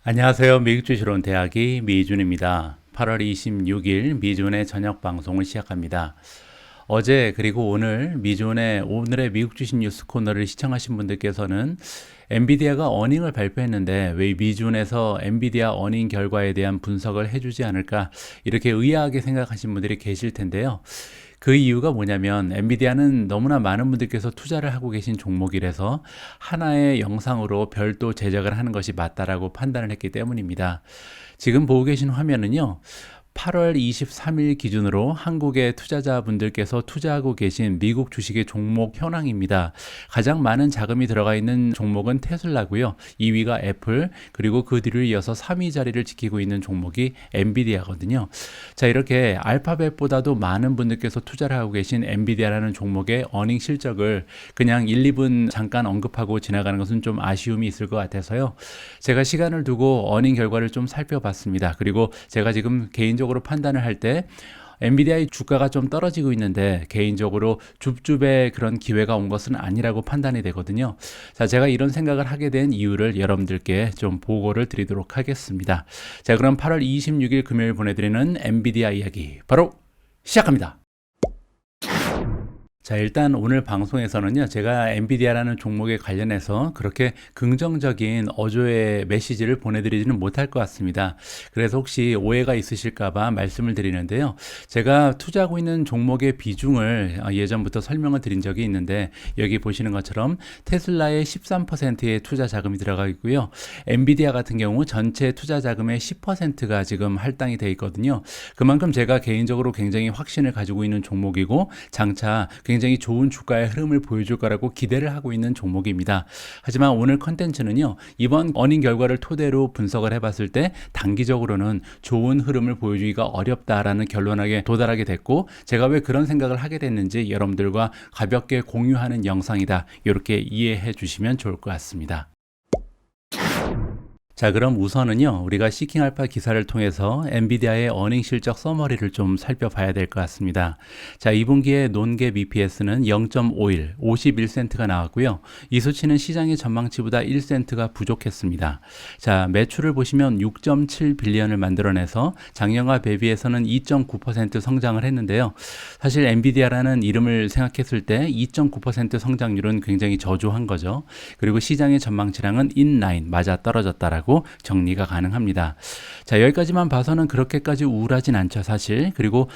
안녕하세요. 미국 주식론 대학의 미준입니다. 8월 26일 미준의 저녁 방송을 시작합니다. 어제 그리고 오늘 미준의 오늘의 미국 주식 뉴스 코너를 시청하신 분들께서는 엔비디아가 어닝을 발표했는데 왜 미준에서 엔비디아 어닝 결과에 대한 분석을 해주지 않을까 이렇게 의아하게 생각하신 분들이 계실 텐데요. 그 이유가 뭐냐면 엔비디아는 너무나 많은 분들께서 투자를 하고 계신 종목이라서 하나의 영상으로 별도 제작을 하는 것이 맞다라고 판단을 했기 때문입니다. 지금 보고 계신 화면은요. 8월 23일 기준으로 한국의 투자자분들께서 투자하고 계신 미국 주식의 종목 현황입니다. 가장 많은 자금이 들어가 있는 종목은 테슬라고요. 2위가 애플, 그리고 그 뒤를 이어서 3위 자리를 지키고 있는 종목이 엔비디아거든요. 자, 이렇게 알파벳보다도 많은 분들께서 투자를 하고 계신 엔비디아라는 종목의 어닝 실적을 그냥 1, 2분 잠깐 언급하고 지나가는 것은 좀 아쉬움이 있을 것 같아서요. 제가 시간을 두고 어닝 결과를 좀 살펴봤습니다. 그리고 제가 지금 개인적으로 판단을 할 때 엔비디아의 주가가 좀 떨어지고 있는데 개인적으로 줍줍의 그런 기회가 온 것은 아니라고 판단이 되거든요. 자, 제가 이런 생각을 하게 된 이유를 여러분들께 좀 보고를 드리도록 하겠습니다. 자, 그럼 8월 26일 금요일 보내드리는 엔비디아 이야기 바로 시작합니다. 자, 일단 오늘 방송에서는요, 제가 엔비디아라는 종목에 관련해서 그렇게 긍정적인 어조의 메시지를 보내드리지는 못할 것 같습니다. 그래서 혹시 오해가 있으실까봐 말씀을 드리는데요. 제가 투자하고 있는 종목의 비중을 예전부터 설명을 드린 적이 있는데, 여기 보시는 것처럼 테슬라의 13%의 투자 자금이 들어가 있고요. 엔비디아 같은 경우 전체 투자 자금의 10%가 지금 할당이 되어 있거든요. 그만큼 제가 개인적으로 굉장히 확신을 가지고 있는 종목이고, 장차 굉장히 좋은 주가의 흐름을 보여줄 거라고 기대를 하고 있는 종목입니다. 하지만 오늘 컨텐츠는요, 이번 어닝 결과를 토대로 분석을 해봤을 때 단기적으로는 좋은 흐름을 보여주기가 어렵다라는 결론에 도달하게 됐고, 제가 왜 그런 생각을 하게 됐는지 여러분들과 가볍게 공유하는 영상이다, 이렇게 이해해 주시면 좋을 것 같습니다. 자, 그럼 우선은요, 우리가 시킹알파 기사를 통해서 엔비디아의 어닝 실적 서머리를 좀 살펴봐야 될 것 같습니다. 자, 2분기에 논갭 EPS는 0.51, 51센트가 나왔고요. 이 수치는 시장의 전망치보다 1센트가 부족했습니다. 자, 매출을 보시면 6.7 빌리언을 만들어내서 작년과 대비해서는 2.9% 성장을 했는데요. 사실 엔비디아라는 이름을 생각했을 때 2.9% 성장률은 굉장히 저조한 거죠. 그리고 시장의 전망치랑은 인라인, 맞아 떨어졌다라고 정리가 가능합니다. 자, 여기까지만 봐서는 그렇게까지 우울하진 않죠, 사실. 그리고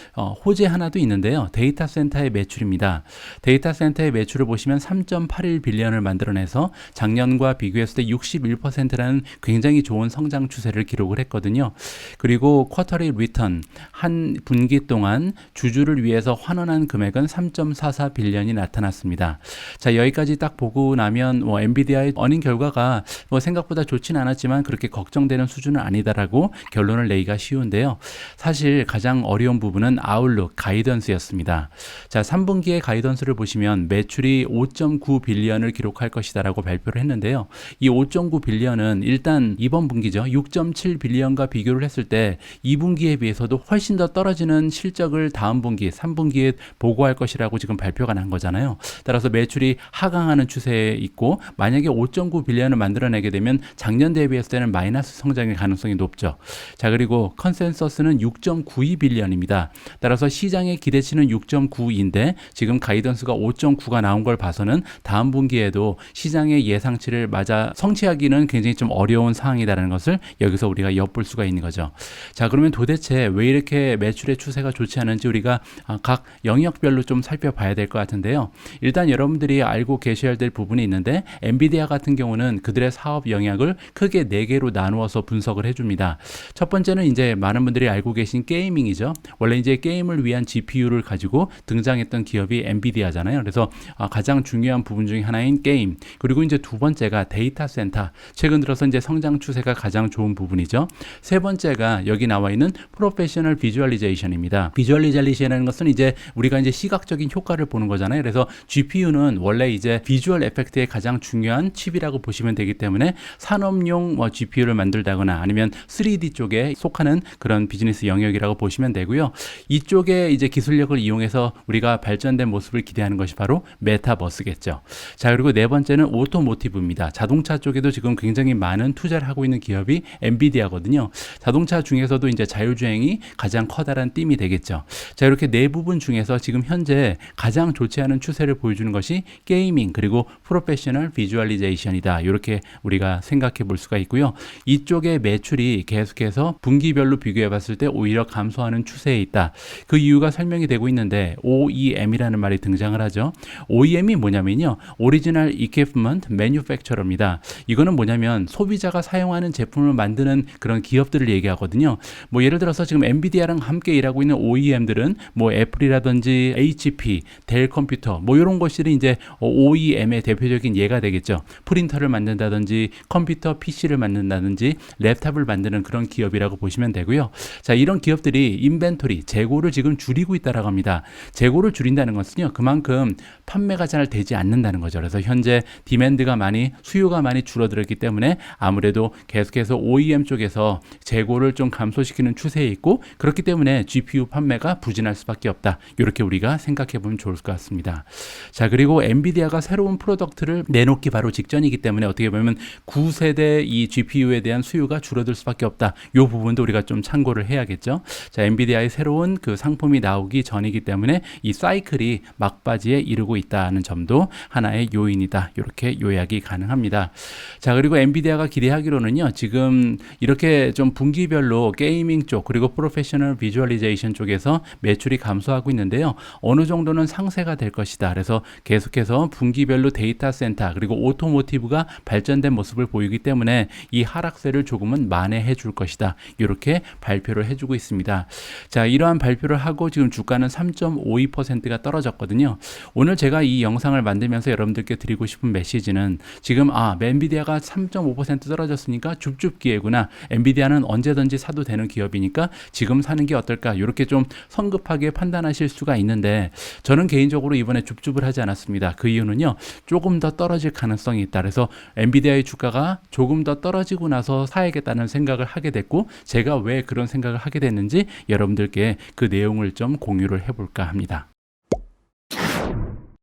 호재 하나도 있는데요. 데이터 센터의 매출입니다. 데이터 센터의 매출을 보시면 3.81 빌리언을 만들어내서 작년과 비교했을 때 61%라는 굉장히 좋은 성장 추세를 기록을 했거든요. 그리고 쿼터리 리턴, 한 분기 동안 주주를 위해서 환원한 금액은 3.44 빌리언이 나타났습니다. 자, 여기까지 딱 보고 나면 엔비디아의 어닝 결과가 생각보다 좋진 않았지만 그렇게 걱정되는 수준은 아니다라고 결론을 내기가 쉬운데요. 사실 가장 어려운 부분은 아웃룩, 가이던스였습니다. 자, 3분기의 가이던스를 보시면 매출이 5.9 빌리언을 기록할 것이다라고 발표를 했는데요. 이 5.9 빌리언은 일단 이번 분기죠. 6.7 빌리언과 비교를 했을 때 2분기에 비해서도 훨씬 더 떨어지는 실적을 다음 분기, 3분기에 보고할 것이라고 지금 발표가 난 거잖아요. 따라서 매출이 하강하는 추세에 있고, 만약에 5.9 빌리언을 만들어내게 되면 작년 대비했을 때는 마이너스 성장의 가능성이 높죠. 자, 그리고 컨센서스는 6.92 빌리언입니다. 따라서 시장의 기대치는 6.9인데 지금 가이던스가 5.9가 나온 걸 봐서는 다음 분기에도 시장의 예상치를 맞아 성취하기는 굉장히 좀 어려운 상황이라는 것을 여기서 우리가 엿볼 수가 있는 거죠. 자, 그러면 도대체 왜 이렇게 매출의 추세가 좋지 않은지 우리가 각 영역별로 좀 살펴봐야 될 것 같은데요. 일단 여러분들이 알고 계셔야 될 부분이 있는데, 엔비디아 같은 경우는 그들의 사업 영역을 크게 4개로 나누어서 분석을 해줍니다. 첫 번째는 이제 많은 분들이 알고 계신 게이밍이죠. 원래 이제 게임을 위한 GPU를 가지고 등장했던 기업이 엔비디아잖아요. 그래서 가장 중요한 부분 중에 하나인 게임. 그리고 이제 두 번째가 데이터 센터. 최근 들어서 이제 성장 추세가 가장 좋은 부분이죠. 세 번째가 여기 나와 있는 프로페셔널 비주얼리제이션입니다. 비주얼리제이션이라는 것은 이제 우리가 이제 시각적인 효과를 보는 거잖아요. 그래서 GPU는 원래 이제 비주얼 에펙트의 가장 중요한 칩이라고 보시면 되기 때문에 산업용 GPU를 만들다거나 아니면 3D 쪽에 속하는 그런 비즈니스 영역이라고 보시면 되고요. 이쪽에 이제 기술력을 이용해서 우리가 발전된 모습을 기대하는 것이 바로 메타버스겠죠. 자, 그리고 네 번째는 오토모티브입니다. 자동차 쪽에도 지금 굉장히 많은 투자를 하고 있는 기업이 엔비디아거든요. 자동차 중에서도 이제 자율주행이 가장 커다란 띠이 되겠죠. 자, 이렇게 네 부분 중에서 지금 현재 가장 좋지 않은 추세를 보여주는 것이 게이밍 그리고 프로페셔널 비주얼리제이션이다. 이렇게 우리가 생각해 볼 수가 있고요. 이쪽의 매출이 계속해서 분기별로 비교해 봤을 때 오히려 감소하는 추세에 있다. 그 이유가 설명이 되고 있는데 OEM이라는 말이 등장을 하죠. OEM이 뭐냐면요. Original Equipment Manufacturer입니다. 이거는 뭐냐면 소비자가 사용하는 제품을 만드는 그런 기업들을 얘기하거든요. 뭐 예를 들어서 지금 엔비디아랑 함께 일하고 있는 OEM들은 뭐 애플이라든지 HP, 델 컴퓨터 뭐 이런 것들이 이제 OEM의 대표적인 예가 되겠죠. 프린터를 만든다든지 컴퓨터 PC를 만든다든지 랩탑을 만드는 그런 기업이라고 보시면 되고요. 자, 이런 기업들이 인벤토리, 재고를 지금 줄이고 있다라고 합니다. 재고를 줄인다는 것은요. 그만큼 판매가 잘 되지 않는다는 거죠. 그래서 현재 디맨드가 많이 수요가 많이 줄어들었기 때문에 아무래도 계속해서 OEM 쪽에서 재고를 좀 감소시키는 추세에 있고 그렇기 때문에 GPU 판매가 부진할 수밖에 없다. 이렇게 우리가 생각해 보면 좋을 것 같습니다. 자, 그리고 엔비디아가 새로운 프로덕트를 내놓기 바로 직전이기 때문에 어떻게 보면 9세대 이 GPU에 대한 수요가 줄어들 수밖에 없다. 이 부분도 우리가 좀 참고를 해야겠죠. 자, 엔비디아의 새로운 그 상품이 나오기 전이기 때문에 이 사이클이 막바지에 이르고 있다는 점도 하나의 요인이다. 이렇게 요약이 가능합니다. 자, 그리고 엔비디아가 기대하기로는요. 지금 이렇게 좀 분기별로 게이밍 쪽 그리고 프로페셔널 비주얼리제이션 쪽에서 매출이 감소하고 있는데요. 어느 정도는 상쇄가 될 것이다. 그래서 계속해서 분기별로 데이터 센터 그리고 오토모티브가 발전된 모습을 보이기 때문에 이 하락세를 조금은 만회해 줄 것이다. 이렇게 발표를 해주고 있습니다. 자, 이러한 발표를 하고 지금 주가는 3.52%가 떨어졌거든요. 오늘 제가 이 영상을 만들면서 여러분들께 드리고 싶은 메시지는 지금 엔비디아가 3.5% 떨어졌으니까 줍줍 기회구나. 엔비디아는 언제든지 사도 되는 기업이니까 지금 사는 게 어떨까. 이렇게 좀 성급하게 판단하실 수가 있는데 저는 개인적으로 이번에 줍줍을 하지 않았습니다. 그 이유는요. 조금 더 떨어질 가능성이 있다. 그래서 엔비디아의 주가가 조금 더 떨어지고 나서 사야겠다는 생각을 하게 됐고 제가 왜 그런 생각을 하게 됐는지 여러분들께 그 내용을 좀 공유를 해볼까 합니다.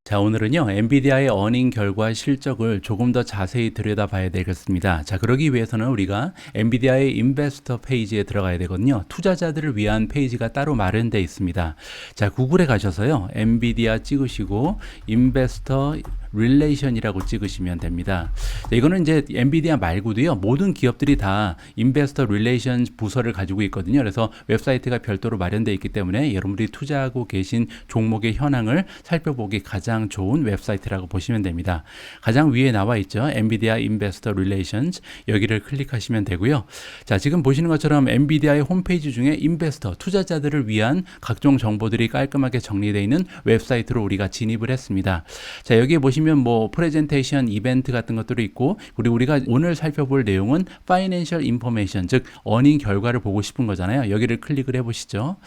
자, 오늘은요, 엔비디아의 어닝 결과 실적을 조금 더 자세히 들여다봐야 되겠습니다. 자, 그러기 위해서는 우리가 엔비디아의 인베스터 페이지에 들어가야 되거든요. 투자자들을 위한 페이지가 따로 마련되어 있습니다. 자, 구글에 가셔서요, 엔비디아 찍으시고 인베스터 릴레이션이라고 찍으시면 됩니다. 자, 이거는 이제 엔비디아 말고도요, 모든 기업들이 다 인베스터 릴레이션 부서를 가지고 있거든요. 그래서 웹사이트가 별도로 마련되어 있기 때문에 여러분들이 투자하고 계신 종목의 현황을 살펴보기 가장 좋은 웹사이트라고 보시면 됩니다. 가장 위에 나와 있죠. 엔비디아 인베스터 릴레이션즈 여기를 클릭하시면 되고요. 자, 지금 보시는 것처럼 엔비디아의 홈페이지 중에 인베스터 투자자들을 위한 각종 정보들이 깔끔하게 정리되어 있는 웹사이트로 우리가 진입을 했습니다. 자, 여기에 보시면 뭐 프레젠테이션 이벤트 같은 것들이 있고 그리고 우리가 오늘 살펴볼 내용은 파이낸셜 인포메이션 즉 어닝 결과를 보고 싶은 거잖아요. 여기를 클릭을 해보시죠.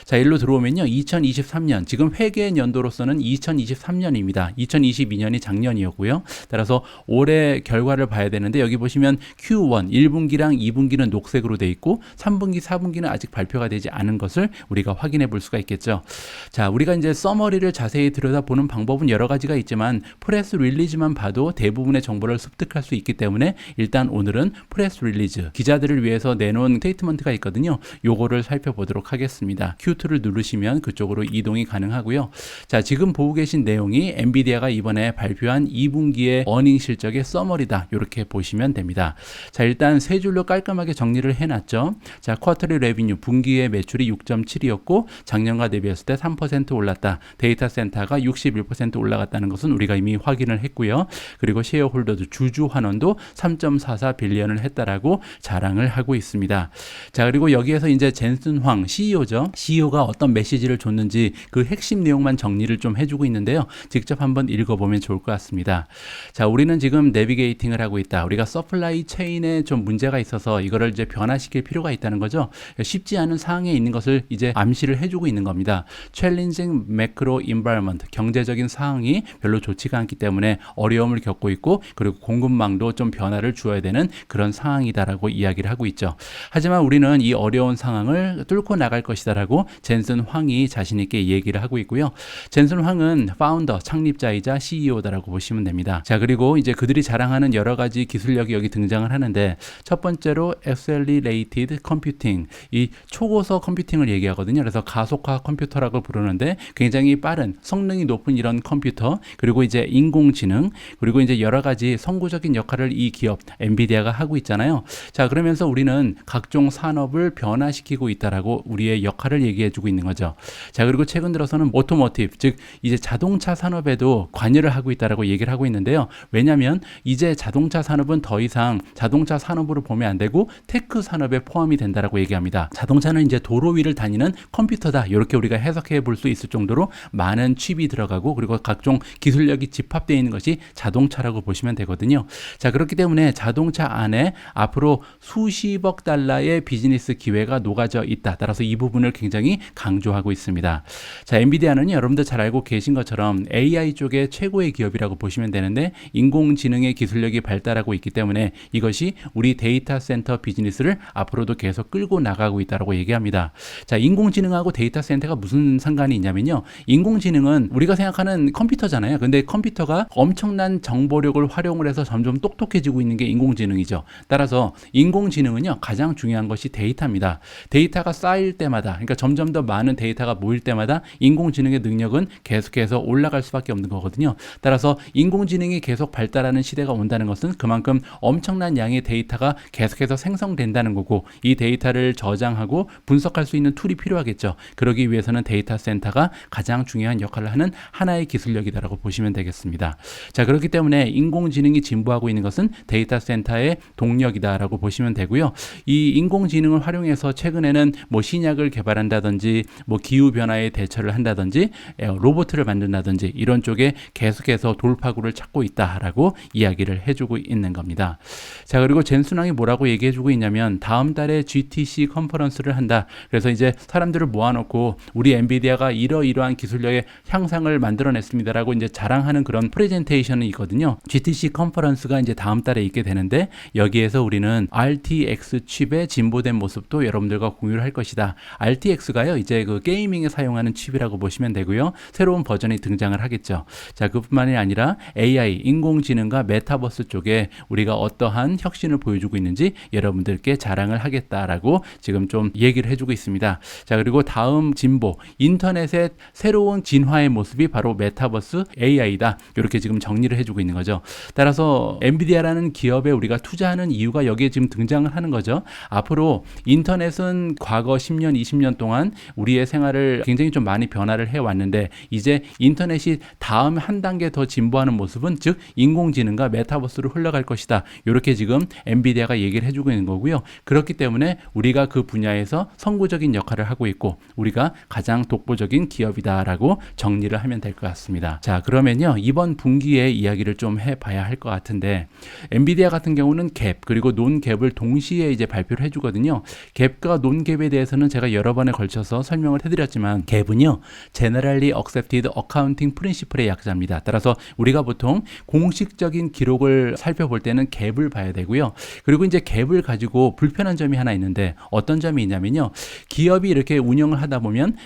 자, 일로 들어오면요. 2023년 지금 회계 연도로서는 2023년입니다. 2022년이 작년이었고요. 따라서 올해 결과를 봐야 되는데 여기 보시면 Q1 1분기랑 2분기는 녹색으로 돼 있고 3분기 4분기는 아직 발표가 되지 않은 것을 우리가 확인해 볼 수가 있겠죠. 자, 우리가 이제 서머리를 자세히 들여다보는 방법은 여러 가지가 있지만 프레스 릴리즈만 봐도 대부분의 정보를 습득할 수 있기 때문에 일단 오늘은 프레스 릴리즈 기자들을 위해서 내놓은 스테이트먼트가 있거든요. 요거를 살펴보도록 하겠습니다. Q2를 누르시면 그쪽으로 이동이 가능하고요. 자, 지금 보고 계신 내용이 엔비디아가 이번에 발표한 2분기의 어닝 실적의 서머리다. 이렇게 보시면 됩니다. 자, 일단 세 줄로 깔끔하게 정리를 해놨죠. 자, 쿼터리 레비뉴 분기의 매출이 6.7이었고 작년과 대비했을 때 3% 올랐다. 데이터 센터가 61% 올라갔다는 것은 우리가 이미 확인을 했고요. 그리고 셰어홀더도 주주 환원도 3.44 빌리언을 했다라고 자랑을 하고 있습니다. 자, 그리고 여기에서 이제 젠슨 황 CEO죠. CEO가 어떤 메시지를 줬는지 그 핵심 내용만 정리를 좀 해주고 있는데요. 직접 한번 읽어보면 좋을 것 같습니다. 자, 우리는 지금 내비게이팅을 하고 있다. 우리가 서플라이 체인에 좀 문제가 있어서 이거를 이제 변화시킬 필요가 있다는 거죠. 쉽지 않은 상황에 있는 것을 이제 암시를 해주고 있는 겁니다. Challenging macro environment 경제적인 상황이 별로 좋지가 않기 때문에 어려움을 겪고 있고 그리고 공급망도 좀 변화를 주어야 되는 그런 상황이다라고 이야기를 하고 있죠. 하지만 우리는 이 어려운 상황을 뚫고 나갈 것이다라고 젠슨 황이 자신 있게 얘기를 하고 있고요. 젠슨 황은 파운더, 창립자이자 CEO다라고 보시면 됩니다. 자, 그리고 이제 그들이 자랑하는 여러 가지 기술력이 여기 등장을 하는데 첫 번째로 Accelerated Computing, 이 초고속 컴퓨팅을 얘기하거든요. 그래서 가속화 컴퓨터라고 부르는데 굉장히 빠른 성능이 높은 이런 컴퓨터, 그리고 이제 인공지능, 그리고 이제 여러 가지 선구적인 역할을 이 기업 엔비디아가 하고 있잖아요. 자, 그러면서 우리는 각종 산업을 변화시키고 있다라고 우리의 역할을 얘기해주고 있는 거죠. 자, 그리고 최근 들어서는 오토모티브, 즉 이제 자동차 산업에도 관여를 하고 있다라고 얘기를 하고 있는데요. 왜냐하면 이제 자동차 산업은 더 이상 자동차 산업으로 보면 안 되고 테크 산업에 포함이 된다라고 얘기합니다. 자동차는 이제 도로 위를 다니는 컴퓨터다, 이렇게 우리가 해석해 볼 수 있을 정도로 많은 칩이 들어가고 그리고 각종 기술력이 집합되어 있는 것이 자동차라고 보시면 되거든요. 자, 그렇기 때문에 자동차 안에 앞으로 수십억 달러의 비즈니스 기회가 녹아져 있다. 따라서 이 부분을 굉장히 강조하고 있습니다. 자, 엔비디아는 여러분들 잘 알고 계신 것처럼 AI 쪽의 최고의 기업이라고 보시면 되는데 인공지능의 기술력이 발달하고 있기 때문에 이것이 우리 데이터 센터 비즈니스를 앞으로도 계속 끌고 나가고 있다고 얘기합니다. 자, 인공지능하고 데이터 센터가 무슨 상관이 있냐면요. 인공지능은 우리가 생각하는 컴퓨터잖아요. 근데 컴퓨터가 엄청난 정보력을 활용을 해서 점점 똑똑해지고 있는 게 인공지능이죠. 따라서 인공지능은요, 가장 중요한 것이 데이터입니다. 데이터가 쌓일 때마다, 그러니까 점점 더 많은 데이터가 모일 때마다 인공지능의 능력은 계속해서 올라갈 수밖에 없는 거거든요. 따라서 인공지능이 계속 발달하는 시대가 온다는 것은 그만큼 엄청난 양의 데이터가 계속해서 생성된다는 거고, 이 데이터를 저장하고 분석할 수 있는 툴이 필요하겠죠. 그러기 위해서는 데이터 센터가 가장 중요한 역할을 하는 하나의 기술력이다라고 보시면 되겠습니다. 자, 그렇기 때문에 인공지능이 진보하고 있는 것은 데이터 센터의 동력이다라고 보시면 되고요. 이 인공지능을 활용해서 최근에는 뭐 신약을 개발한다든지 뭐 기후변화에 대처를 한다든지 로봇을 만든다든지 이런 쪽에 계속해서 돌파구를 찾고 있다라고 이야기를 해주고 있는 겁니다. 자, 그리고 젠슨왕이 뭐라고 얘기해주고 있냐면 다음 달에 GTC 컨퍼런스를 한다. 그래서 이제 사람들을 모아놓고 우리 엔비디아가 이러이러한 기술력의 향상을 만들어냈습니다라고 이제 자랑하는 그런 프레젠테이션이 있거든요. GTC 컨퍼런스가 이제 다음 달에 있게 되는데 여기에서 우리는 RTX 칩의 진보된 모습도 여러분들과 공유를 할 것이다. RTX가요, 이제 그 게이밍에 사용하는 칩이라고 보시면 되고요. 새로운 버전이 등장을 하겠죠. 자, 그뿐만이 아니라 AI, 인공지능과 메타버스 쪽에 우리가 어떠한 혁신을 보여주고 있는지 여러분들께 자랑을 하겠다라고 지금 좀 얘기를 해주고 있습니다. 자, 그리고 다음 진보, 인터넷의 새로운 진화의 모습이 바로 메타버스 AI다. 이렇게 지금 정리를 해주고 있는 거죠. 따라서 엔비디아라는 기업에 우리가 투자하는 이유가 여기에 지금 등장을 하는 거죠. 앞으로 인터넷은 과거 10년, 20년 동안 우리의 생활을 굉장히 좀 많이 변화를 해왔는데 이제 인터넷이 다음 한 단계 더 진보하는 모습은 즉 인공지능과 메타버스로 흘러갈 것이다. 이렇게 지금 엔비디아가 얘기를 해주고 있는 거고요. 그렇기 때문에 우리가 그 분야에서 선구적인 역할을 하고 있고 우리가 가장 독보적인 기업이다라고 정리를 하면 될 것 같습니다. 자, 그러면요, 이번 분기에 이야기를 좀 해봐야 할 것 같은데 엔비디아 같은 경우는 갭 그리고 논갭을 동시에 이제 발표를 해주거든요. 갭과 논갭에 대해서는 제가 여러 번에 걸쳐서 설명을 해드렸지만 갭은요, Generally Accepted Accounting Principle의 약자입니다. 따라서 우리가 보통 공식적인 기록을 살펴볼 때는 갭을 봐야 되고요. 그리고 이제 갭을 가지고 불편한 점이 하나 있는데 어떤 점이 있냐면요, 기업이 이렇게 운영을 하다 보면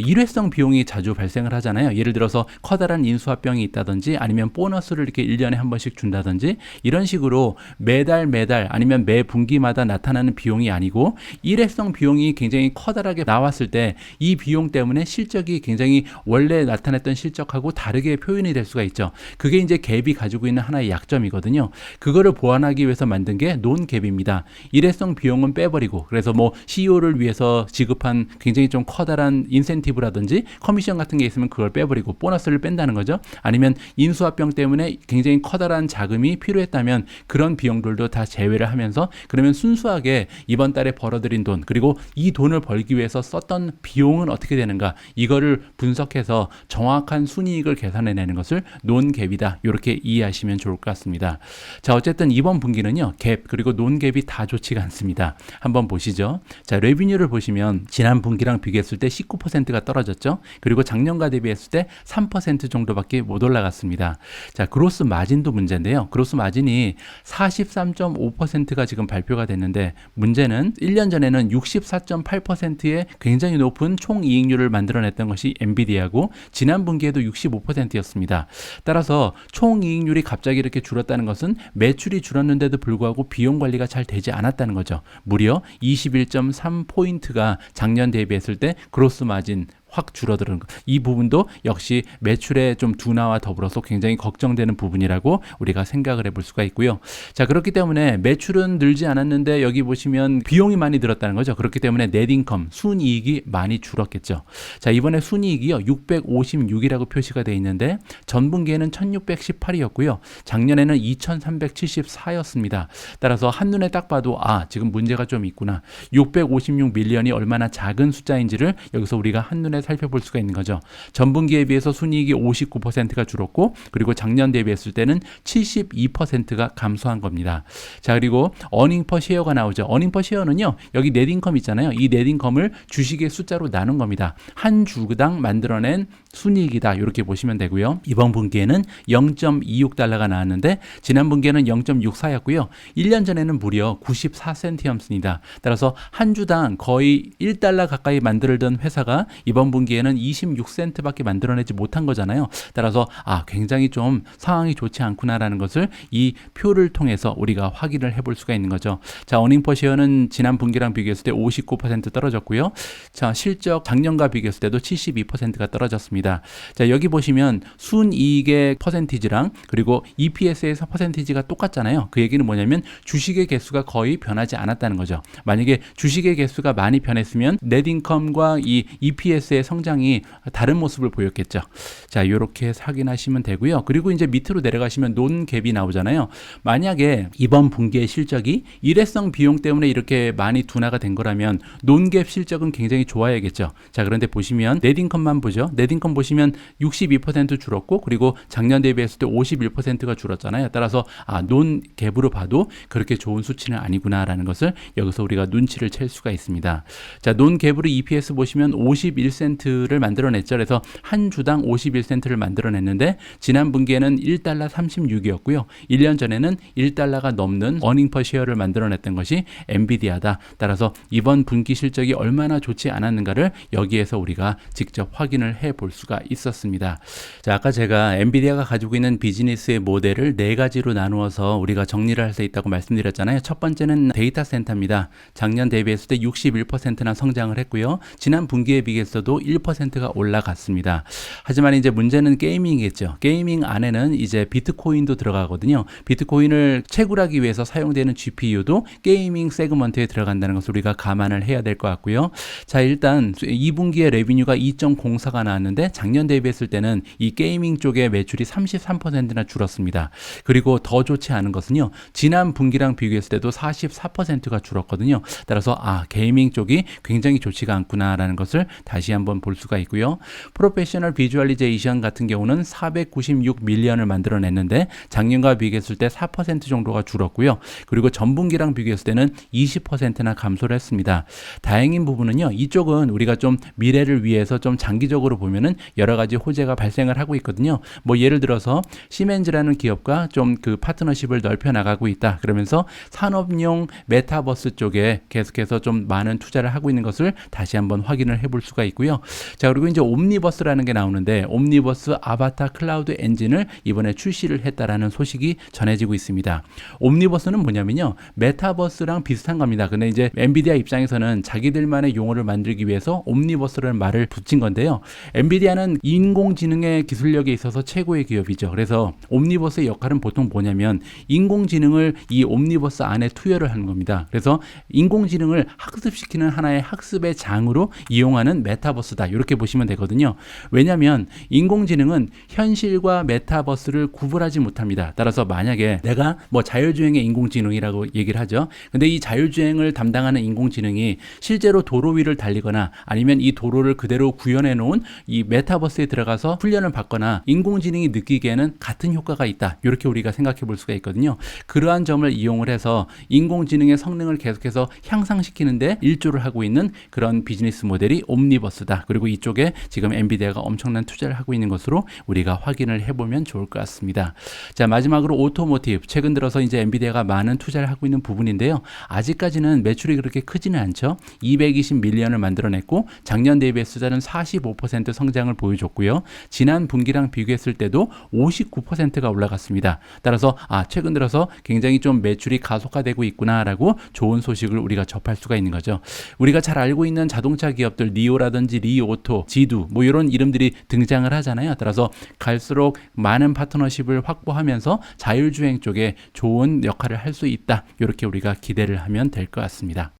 일회성 비용이 자주 발생을 하잖아요. 예를 들어서 커다란 인수합병이 있다든지 아니면 보너스를 이렇게 1년에 한 번씩 준다든지 이런 식으로 매달 아니면 매 분기마다 나타나는 비용이 아니고 일회성 비용이 굉장히 커다랗게 나왔을 때 이 비용 때문에 실적이 굉장히 원래 나타냈던 실적하고 다르게 표현이 될 수가 있죠. 그게 이제 갭이 가지고 있는 하나의 약점이거든요. 그거를 보완하기 위해서 만든 게 논갭입니다. 일회성 비용은 빼버리고 그래서 뭐 CEO를 위해서 지급한 굉장히 좀 커다란 인센티브라든지 커미션 같은 게 있으면 그걸 빼버리고 보너스를 뺀다는 거죠. 아니면 인수합병 때문에 굉장히 커다란 자금이 필요했다면 그런 비용들도 다 제외를 하면서 그러면 순수하게 이번 달에 벌어들인 돈 그리고 이 돈을 벌기 위해서 썼던 비용은 어떻게 되는가 이거를 분석해서 정확한 순이익을 계산해내는 것을 논갭이다. 이렇게 이해하시면 좋을 것 같습니다. 자, 어쨌든 이번 분기는요, 갭 그리고 논갭이 다 좋지가 않습니다. 한번 보시죠. 자, 레비뉴를 보시면 지난 분기랑 비교했을 때 19% 9%가 떨어졌죠. 그리고 작년과 대비했을 때 3% 정도밖에 못 올라갔습니다. 자, 그로스 마진도 문제인데요. 그로스 마진이 43.5%가 지금 발표가 됐는데 문제는 1년 전에는 64.8%의 굉장히 높은 총이익률을 만들어냈던 것이 엔비디아고 지난 분기에도 65%였습니다. 따라서 총이익률이 갑자기 이렇게 줄었다는 것은 매출이 줄었는데도 불구하고 비용 관리가 잘 되지 않았다는 거죠. 무려 21.3포인트가 작년 대비했을 때 그로스 마진 확 줄어드는 것. 이 부분도 역시 매출의 좀 둔화와 더불어서 굉장히 걱정되는 부분이라고 우리가 생각을 해볼 수가 있고요. 자, 그렇기 때문에 매출은 늘지 않았는데 여기 보시면 비용이 많이 들었다는 거죠. 그렇기 때문에 넷인컴, 순이익이 많이 줄었겠죠. 자, 이번에 순이익이요 656이라고 표시가 되어 있는데 전분기에는 1618이었고요. 작년에는 2374였습니다. 따라서 한눈에 딱 봐도 지금 문제가 좀 있구나. 656 밀리언이 얼마나 작은 숫자인지를 여기서 우리가 한눈에 살펴볼 수가 있는 거죠. 전분기에 비해서 순이익이 59%가 줄었고 그리고 작년 대비했을 때는 72%가 감소한 겁니다. 자, 그리고 어닝 퍼 쉐어가 나오죠. 어닝 퍼 쉐어는요. 여기 넷인컴 있잖아요. 이 넷인컴을 주식의 숫자로 나눈 겁니다. 한 주당 만들어낸 순이익이다. 이렇게 보시면 되고요. 이번 분기에는 0.26달러가 나왔는데 지난 분기에는 0.64였고요. 1년 전에는 무려 94센트였습니다. 따라서 한 주당 거의 1달러 가까이 만들던 회사가 이번 분기에는 26센트밖에 만들어내지 못한 거잖아요. 따라서 굉장히 좀 상황이 좋지 않구나라는 것을 이 표를 통해서 우리가 확인을 해볼 수가 있는 거죠. 자, 어닝 퍼 쉐어는 지난 분기랑 비교했을 때 59% 떨어졌고요. 자, 실적 작년과 비교했을 때도 72%가 떨어졌습니다. 자, 여기 보시면 순이익의 퍼센티지랑 그리고 EPS의 퍼센티지가 똑같잖아요. 그 얘기는 뭐냐면 주식의 개수가 거의 변하지 않았다는 거죠. 만약에 주식의 개수가 많이 변했으면 넷인컴과 이 EPS의 성장이 다른 모습을 보였겠죠. 자, 이렇게 확인하시면 되고요. 그리고 이제 밑으로 내려가시면 논갭이 나오잖아요. 만약에 이번 분기의 실적이 일회성 비용 때문에 이렇게 많이 둔화가 된 거라면 논갭 실적은 굉장굉장히 좋아야겠죠. 자, 그런데 보시면 넷인컴만 보죠. 넷인컴 보시면 62% 줄었고 그리고 작년 대비했을 때 51%가 줄었잖아요. 따라서 논갭으로 봐도 그렇게 좋은 수치는 아니구나라는 것을 여기서 우리가 눈치를 챌 수가 있습니다. 자, 논갭으로 EPS 보시면 51센트를 만들어냈죠. 그래서 한 주당 51센트를 만들어냈는데 지난 분기에는 1달러 36이었고요. 1년 전에는 1달러가 넘는 어닝 퍼 쉐어를 만들어냈던 것이 엔비디아다. 따라서 이번 분기 실적이 얼마나 좋지 않았는가를 여기에서 우리가 직접 확인을 해볼 수가 있었습니다. 자, 아까 제가 엔비디아가 가지고 있는 비즈니스의 모델을 4가지로 나누어서 우리가 정리를 할 수 있다고 말씀드렸잖아요. 첫 번째는 데이터 센터입니다. 작년 대비했을 때 61%나 성장을 했고요. 지난 분기에 비해서도 1%가 올라갔습니다. 하지만 이제 문제는 게이밍이겠죠. 게이밍 안에는 이제 비트코인도 들어가거든요. 비트코인을 채굴하기 위해서 사용되는 GPU도 게이밍 세그먼트에 들어간다는 것을 우리가 감안을 해야 될 것 같고요. 자, 일단 2분기에 레비뉴가 2.04가 나왔는데 작년 대비했을 때는 이 게이밍 쪽의 매출이 33%나 줄었습니다. 그리고 더 좋지 않은 것은요. 지난 분기랑 비교했을 때도 44%가 줄었거든요. 따라서 게이밍 쪽이 굉장히 좋지가 않구나라는 것을 다시 한번 볼 수가 있고요. 프로페셔널 비주얼리제이션 같은 경우는 496 밀리언을 만들어냈는데 작년과 비교했을 때 4% 정도가 줄었고요. 그리고 전분기랑 비교했을 때는 20%나 감소를 했습니다. 다행인 부분은요. 이쪽은 우리가 좀 미래를 위해서 좀 장기적으로 보면은 여러 가지 호재가 발생을 하고 있거든요. 뭐 예를 들어서 시멘즈라는 기업과 좀 그 파트너십을 넓혀 나가고 있다. 그러면서 산업용 메타버스 쪽에 계속해서 좀 많은 투자를 하고 있는 것을 다시 한번 확인을 해볼 수가 있고요. 자, 그리고 이제 옴니버스라는 게 나오는데 옴니버스 아바타 클라우드 엔진을 이번에 출시를 했다라는 소식이 전해지고 있습니다. 옴니버스는 뭐냐면요. 메타버스랑 비슷한 겁니다. 근데 이제 엔비디아 입장에서는 자기들만의 용어를 만들기 위해서 옴니버스라는 말을 붙인 건데요. 엔비디아는 인공지능의 기술력에 있어서 최고의 기업이죠. 그래서 옴니버스의 역할은 보통 뭐냐면 인공지능을 이 옴니버스 안에 투여를 하는 겁니다. 그래서 인공지능을 학습시키는 하나의 학습의 장으로 이용하는 메타버스다. 이렇게 보시면 되거든요. 왜냐하면 인공지능은 현실과 메타버스를 구분하지 못합니다. 따라서 만약에 내가 뭐 자율주행의 인공지능이라고 얘기를 하죠. 근데 이 자율주행을 담당하는 인공지능이 실제로 도로 위를 달리거나 아니면 이 도로를 그대로 구현해 놓은 이 메타버스에 들어가서 훈련을 받거나 인공지능이 느끼기에는 같은 효과가 있다. 이렇게 우리가 생각해 볼 수가 있거든요. 그러한 점을 이용을 해서 인공지능의 성능을 계속해서 향상시키는데 일조를 하고 있는 그런 비즈니스 모델이 옴니버스다. 그리고 이쪽에 지금 엔비디아가 엄청난 투자를 하고 있는 것으로 우리가 확인을 해보면 좋을 것 같습니다. 자, 마지막으로 오토모티브. 최근 들어서 이제 엔비디아가 많은 투자를 하고 있는 부분인데요. 아직까지는 매출이 그렇게 크지는 않죠. 220밀리언을 만들어냈고 작년 대비해서는 45% 성장을 보여줬고요. 지난 분기랑 비교했을 때도 59%가 올라갔습니다. 따라서 최근 들어서 굉장히 좀 매출이 가속화되고 있구나라고 좋은 소식을 우리가 접할 수가 있는 거죠. 우리가 잘 알고 있는 자동차 기업들 니오라든지 리오토, 지두 뭐 이런 이름들이 등장을 하잖아요. 따라서 갈수록 많은 파트너십을 확보하면서 자율주행 쪽에 좋은 역할을 할 수 있다. 이렇게 우리가 기대를 하면 될 것 같습니다.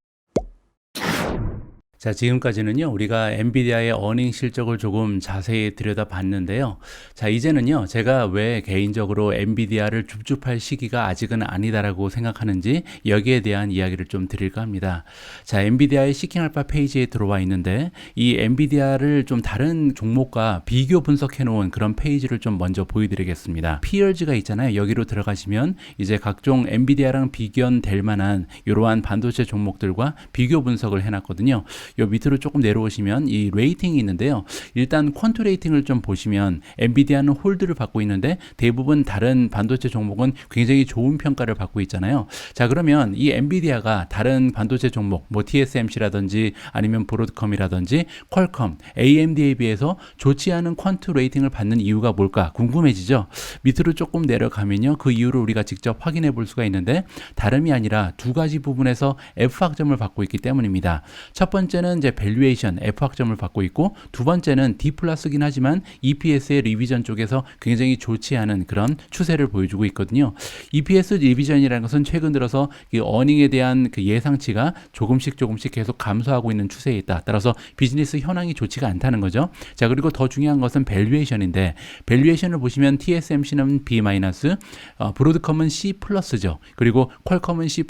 자, 지금까지는요, 우리가 엔비디아의 어닝 실적을 조금 자세히 들여다봤는데요. 자, 이제는요, 제가 왜 개인적으로 엔비디아를 줍줍할 시기가 아직은 아니다라고 생각하는지 여기에 대한 이야기를 좀 드릴까 합니다. 자, 엔비디아의 시킹알파 페이지에 들어와 있는데 이 엔비디아를 좀 다른 종목과 비교 분석해 놓은 그런 페이지를 좀 먼저 보여드리겠습니다. Peers가 있잖아요. 여기로 들어가시면 이제 각종 엔비디아랑 비견될 만한 이러한 반도체 종목들과 비교 분석을 해놨거든요. 요 밑으로 조금 내려오시면 이 레이팅이 있는데요. 일단 퀀트 레이팅을 좀 보시면 엔비디아는 홀드를 받고 있는데 대부분 다른 반도체 종목은 굉장히 좋은 평가를 받고 있잖아요. 자, 그러면 이 엔비디아가 다른 반도체 종목 뭐 TSMC라든지 아니면 브로드컴이라든지 퀄컴, AMD에 비해서 좋지 않은 퀀트 레이팅을 받는 이유가 뭘까 궁금해지죠. 밑으로 조금 내려가면요. 그 이유를 우리가 직접 확인해 볼 수가 있는데 다름이 아니라 두 가지 부분에서 F학점을 받고 있기 때문입니다. 첫 번째는 이제 밸류에이션 F학점을 받고 있고 두 번째는 D 플러스긴 하지만 EPS의 리비전 쪽에서 굉장히 좋지 않은 그런 추세를 보여주고 있거든요. EPS 리비전이라는 것은 최근 들어서 그 어닝에 대한 그 예상치가 조금씩 계속 감소하고 있는 추세에 있다. 따라서 비즈니스 현황이 좋지가 않다는 거죠. 자, 그리고 더 중요한 것은 밸류에이션인데 밸류에이션을 보시면 TSMC는 B-, 브로드컴은 C+죠. 그리고 퀄컴은 C+,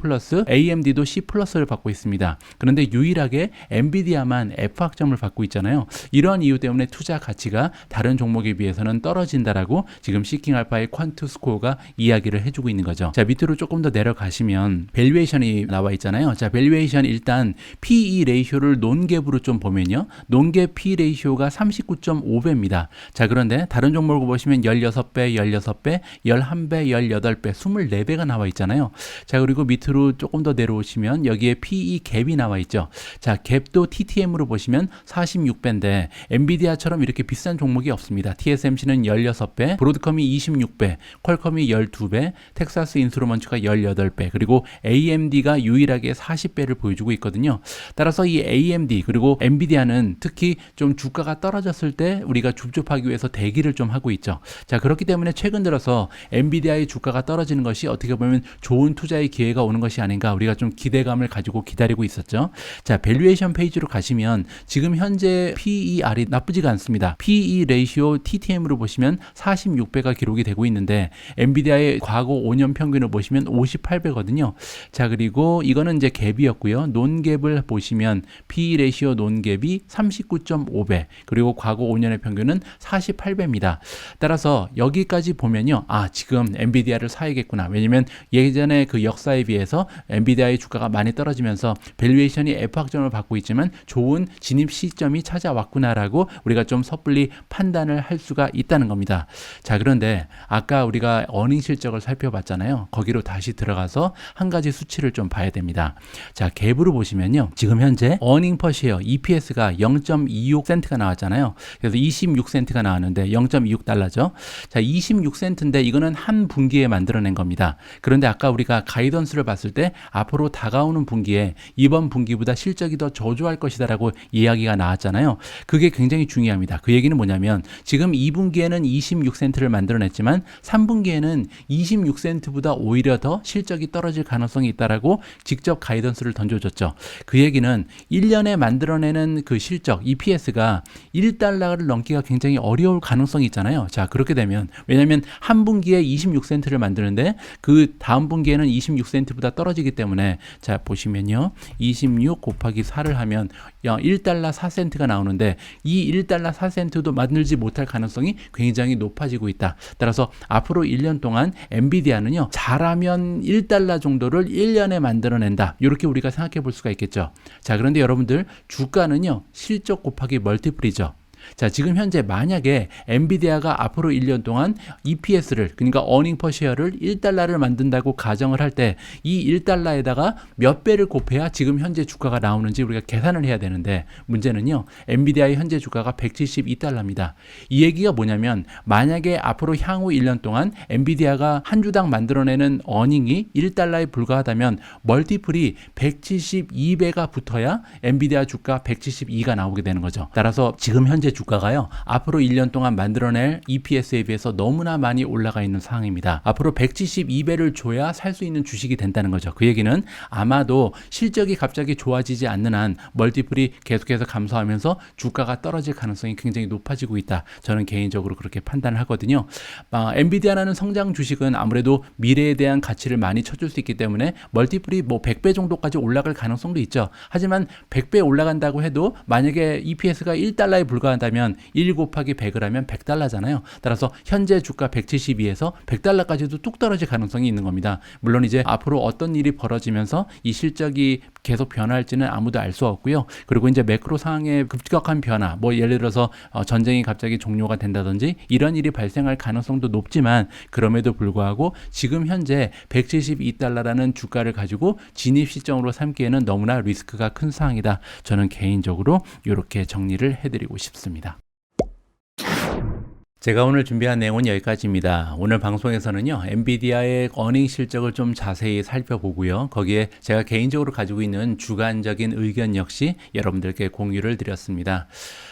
AMD도 C+를 받고 있습니다. 그런데 유일하게 엔비디아만 F학점을 받고 있잖아요. 이러한 이유 때문에 투자 가치가 다른 종목에 비해서는 떨어진다라고 지금 시킹알파의 퀀트 스코어가 이야기를 해주고 있는 거죠. 자, 밑으로 조금 더 내려가시면 밸류에이션이 나와 있잖아요. 자, 밸류에이션 일단 PE 레이쇼를 논갭으로 좀 보면요. 논갭 P 레이쇼가 39.5배입니다. 자, 그런데 다른 종목을 보시면 16배, 11배, 11배, 18배, 24배가 나와 있잖아요. 자, 그리고 밑으로 조금 더 내려오시면 여기에 PE 갭이 나와 있죠. 자, 갭도 TTM으로 보시면 46배인데 엔비디아처럼 이렇게 비싼 종목이 없습니다. TSMC는 16배, 브로드컴이 26배, 퀄컴이 12배, 텍사스 인스트루먼트가 18배, 그리고 AMD가 유일하게 40배를 보여주고 있거든요. 따라서 이 AMD 그리고 엔비디아는 특히 좀 주가가 떨어졌을 때 우리가 줍줍하기 위해서 대기를 좀 하고 있죠. 자, 그렇기 때문에 최근 들어서 엔비디아의 주가가 떨어지는 것이 어떻게 보면 좋은 투자의 기회가 오는 것이 아닌가 우리가 좀 기대감을 가지고 기다리고 있었죠. 자, 밸류에이션 페이지로 가시면 지금 현재 PER이 나쁘지가 않습니다. PE 레이시오 TTM으로 보시면 46배가 기록이 되고 있는데 엔비디아의 과거 5년 평균을 보시면 58배거든요. 자, 그리고 이거는 이제 갭이었고요. 논갭을 보시면 PE 레이시오 논갭이 39.5배 그리고 과거 5년의 평균은 48배입니다. 따라서 여기까지 보면요. 지금 엔비디아를 사야겠구나. 왜냐면 예전에 그 역사에 비해서 엔비디아의 주가가 많이 떨어지면서 밸류에이션이 F학점을 받고 있지만 좋은 진입 시점이 찾아왔구나라고 우리가 좀 섣불리 판단을 할 수가 있다는 겁니다. 자, 그런데 아까 우리가 어닝 실적을 살펴봤잖아요. 거기로 다시 들어가서 한 가지 수치를 좀 봐야 됩니다. 자, 갭으로 보시면요. 지금 현재 어닝 퍼 쉐어 EPS가 0.26센트가 나왔잖아요. 그래서 26센트가 나왔는데 0.26달러죠. 자, 26센트인데 이거는 한 분기에 만들어낸 겁니다. 그런데 아까 우리가 가이던스를 봤을 때 앞으로 다가오는 분기에 이번 분기보다 실적이 더 저조할 것이다라고 이야기가 나왔잖아요. 그게 굉장히 중요합니다. 그 얘기는 뭐냐면 지금 2분기에는 26센트를 만들어냈지만 3분기에는 26센트보다 오히려 더 실적이 떨어질 가능성이 있다라고 직접 가이던스를 던져줬죠. 그 얘기는 1년에 만들어내는 그 실적 EPS가 1달러를 넘기가 굉장히 어려울 가능성이 있잖아요. 자, 그렇게 되면 왜냐하면 한 분기에 26센트를 만드는데 그 다음 분기에는 26센트보다 떨어지기 때문에 자, 보시면요. 26 곱하기 4를 하면 1달러 4센트가 나오는데 이 1달러 4센트도 만들지 못할 가능성이 굉장히 높아지고 있다. 따라서 앞으로 1년 동안 엔비디아는요, 잘하면 1달러 정도를 1년에 만들어낸다. 이렇게 우리가 생각해 볼 수가 있겠죠. 자, 그런데 여러분들 주가는요, 실적 곱하기 멀티플이죠. 자, 지금 현재 만약에 엔비디아가 앞으로 1년 동안 EPS를, 그러니까 어닝 퍼 쉐어를 1달러를 만든다고 가정을 할 때 이 1달러에다가 몇 배를 곱해야 지금 현재 주가가 나오는지 우리가 계산을 해야 되는데, 문제는요, 엔비디아의 현재 주가가 172달러입니다. 이 얘기가 뭐냐면, 만약에 앞으로 향후 1년 동안 엔비디아가 한 주당 만들어내는 어닝이 1달러에 불과하다면 멀티플이 172배가 붙어야 엔비디아 주가 172가 나오게 되는 거죠. 따라서 지금 현재 주가가요, 앞으로 1년 동안 만들어낼 EPS에 비해서 너무나 많이 올라가 있는 상황입니다. 앞으로 172배를 줘야 살 수 있는 주식이 된다는 거죠. 그 얘기는 아마도 실적이 갑자기 좋아지지 않는 한 멀티플이 계속해서 감소하면서 주가가 떨어질 가능성이 굉장히 높아지고 있다. 저는 개인적으로 그렇게 판단을 하거든요. 엔비디아라는 성장 주식은 아무래도 미래에 대한 가치를 많이 쳐줄 수 있기 때문에 멀티플이 뭐 100배 정도까지 올라갈 가능성도 있죠. 하지만 100배 올라간다고 해도 만약에 EPS가 1달러에 불과한다면 1 곱하기 100을 하면 100달러잖아요. 따라서 현재 주가 172에서 100달러까지도 뚝 떨어질 가능성이 있는 겁니다. 물론 이제 앞으로 어떤 일이 벌어지면서 이 실적이 계속 변화할지는 아무도 알 수 없고요. 그리고 이제 매크로 상황의 급격한 변화, 뭐 예를 들어서 전쟁이 갑자기 종료가 된다든지 이런 일이 발생할 가능성도 높지만, 그럼에도 불구하고 지금 현재 172달러라는 주가를 가지고 진입 시점으로 삼기에는 너무나 리스크가 큰 상황이다. 저는 개인적으로 이렇게 정리를 해드리고 싶습니다. 제가 오늘 준비한 내용은 여기까지입니다. 오늘 방송에서는요, 엔비디아의 어닝 실적을 좀 자세히 살펴보고요. 거기에 제가 개인적으로 가지고 있는 주관적인 의견 역시 여러분들께 공유를 드렸습니다.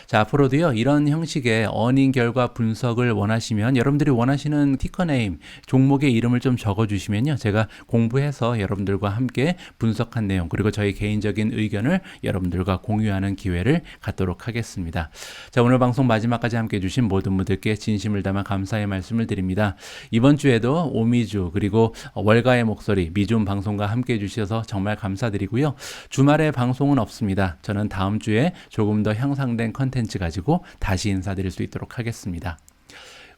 자, 앞으로도요, 이런 형식의 어닝 결과 분석을 원하시면 여러분들이 원하시는 티커네임, 종목의 이름을 좀 적어주시면요, 제가 공부해서 여러분들과 함께 분석한 내용, 그리고 저희 개인적인 의견을 여러분들과 공유하는 기회를 갖도록 하겠습니다. 자, 오늘 방송 마지막까지 함께 해주신 모든 분들께 진심을 담아 감사의 말씀을 드립니다. 이번 주에도 오미주, 그리고 월가의 목소리, 미준 방송과 함께 해주셔서 정말 감사드리고요. 주말에 방송은 없습니다. 저는 다음 주에 조금 더 향상된 컨텐츠 가지고 다시 인사드릴 수 있도록 하겠습니다.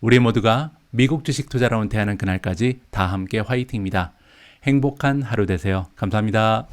우리 모두가 미국 주식 투자로 은퇴하는 그날까지 다 함께 화이팅입니다. 행복한 하루 되세요. 감사합니다.